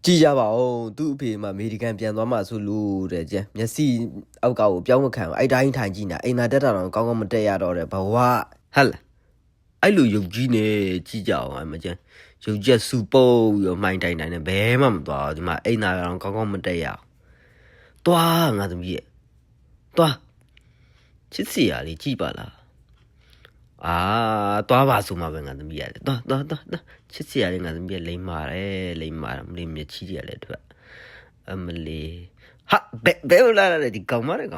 ကြည့်ကြပါဦးသူ့အဖေမှာအမေရိကန်ပြန်သွားမှဆိုလို့တဲ့ကျမျက်စိအောက်ကကိုပြောင်းမခံဘူးအဲ့တိုင်းထိုင်ကြည့်နေအိမ်သာတက်တာတော့ကောင်းကောင်းမတက်ရတော့တဲ့ဘဝဟဲ့လားအဲ့လိုယုတ်ကြီးနေကြည့်ကြအောင်အဲ့မကျယုတ်ချက်စူပုတ်ရောမှိုင်းတိုင်းတိုင်းနဲ့ဘဲမှမသွားဒီမှာအိမ်သာတော့ကောင်းကောင်းမတက်ရအောင်တွားငါသမီးရဲ့တွားချစ်စီရလေးကြည့်ပါလားတွားပါဆိုမှပဲငါသမီးရတယ်တွားချစ်စီရလေးငါသမီးရလိမ့်မာမလေးမျက်ချီးရလဲထွက်အမလေးဟာဘဲလာတယ်ဒီကောင်မတော့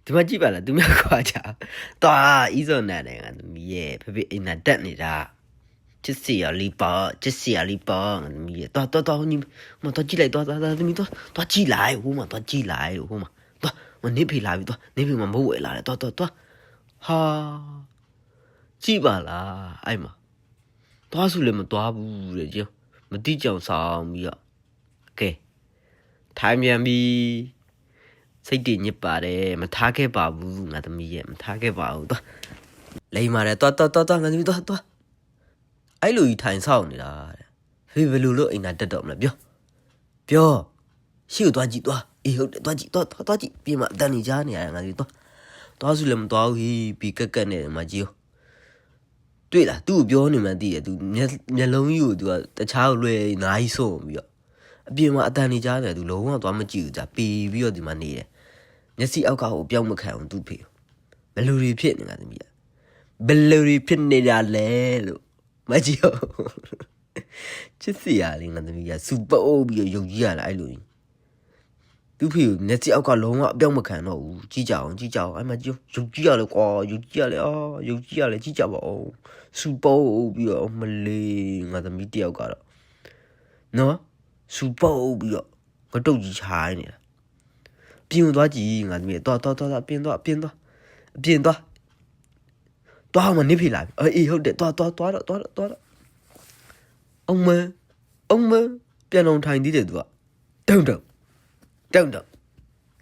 ဒီမှာကြည့်ပါလားသူများခွာကြတွားဤစောနာတယ်ငါသမီးရဲ့ဖေအိမ်သာတက်နေတာချစ်စီရလေးပါငါသမီးရဲ့တွားညီမတွားကြည့်လိုက်တွားသမီးတွားကြည့်လိုက်ဟိုမှာတွားကြည့်လိုက်ဟိုမှာတွားမနေဖေးလာပြီတွားနေဖေးမှာမဟုတ်ဝဲလာတယ်တွားဟာကြည့်ပါလားအဲ့မှာသွားစုလည်းမသွားဘူးတဲ့ကြောမတိကြောင်ဆောင်ပြီးတော့ကဲထိုင်ပြန်ပြီစိတ်တည်ညစ်ပါတယ်မထားခဲ့ပါဘူးငါသမီးရဲ့မထားခဲ့ပါဘူးသွားလိမ့်ပါတယ်သွားငါသမီးသွားအဲ့လိုကြီးထိုင်ဆောင်နေတာတဲ့ဖေးဘယ်လိုလို့အိမ်သာတက်တော့မလဲပြောရှေ့ကိုသွားကြည့်သွားအေးဟုတ်တယ်သွားကြည့်ပြင်မှာအတန်ကြီးကြားနေရတယ်ငါသမီးသွားစုလည်းမသွားဘူးဟိပြီးကက်နေတယ်မကြီးတွေ့လားသူ့ကိုပြောနေမှသိတယ်သူမျက်လုံးကြီးကိုသူကတခြားကိုလွှဲနားကြီးဆုံးပြီးတော့အပြင်မှာအတန်နေကြားတယ်သူလုံးဝသွားမကြည့်ဘူးကြာပေပြီးတော့ဒီမှာနေတယ်မျက်စိအောက်ကကိုပြောင်းမခံအောင်သူ့ဖေဘယ်လိုတွေဖြစ်နေတာသမီးကဘယ်လိုတွေဖြစ်နေတာလဲလို့မကြည့်ဟုတ်ချစ်စီရလေးငါသမီးကစူပုတ်ပြီးတော့ယုတ်ကြီးရလားအဲ့လိုသူ့ဖေကိုမျက်စိအောက်ကလုံးဝအပြောင်းမခံတော့ဘူးကြည့်ကြအောင်အဲ့မှာကြည့်ယုတ်ကြီးရလေကွာယုတ်ကြီးရလေကြည့်ကြပါဦးစူပုတ်ပြီးတော့မလေးငါသမီးတယောက်ကတော့နော်စူပုတ်ပြီးတော့ငတုတ်ကြီးခြိုင်းနေတာပြင်သွားကြည့်ငါသမီးသွားပြင်သွားမနေဖေးလာပြီအေးဟုတ်တယ်သွားတော့အောင်မပြန်အောင်ထိုင်သေးတယ်သူကတုံ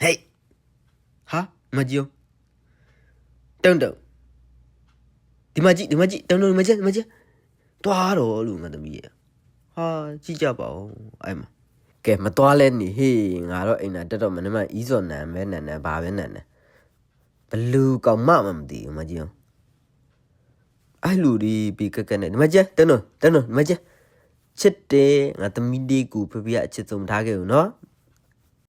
ဟေးဟာမကြည့်တုံဒီမှာကြည့်တုံမကြည့်တွားတော့လို့ငါသမီးရဟာကြည့်ကြပါဦးအဲ့မှာကဲမတွားလဲနေဟေးငါတော့အိမ်သာတက်တော့မနေ့မှဤစော်နန်ပဲနန်ဘာပဲနန်ဘလူးကောင်မသိဘူးမကြည့်အောင်အဲ့လူဒီပြီးကက်နေဒီမှာကြည့်တုံဒီမှာကြည့်ချစ်တယ်ငါသမီးလေးကိုဖေဖေကအချစ်ဆုံးထားခဲ့ဦးနော်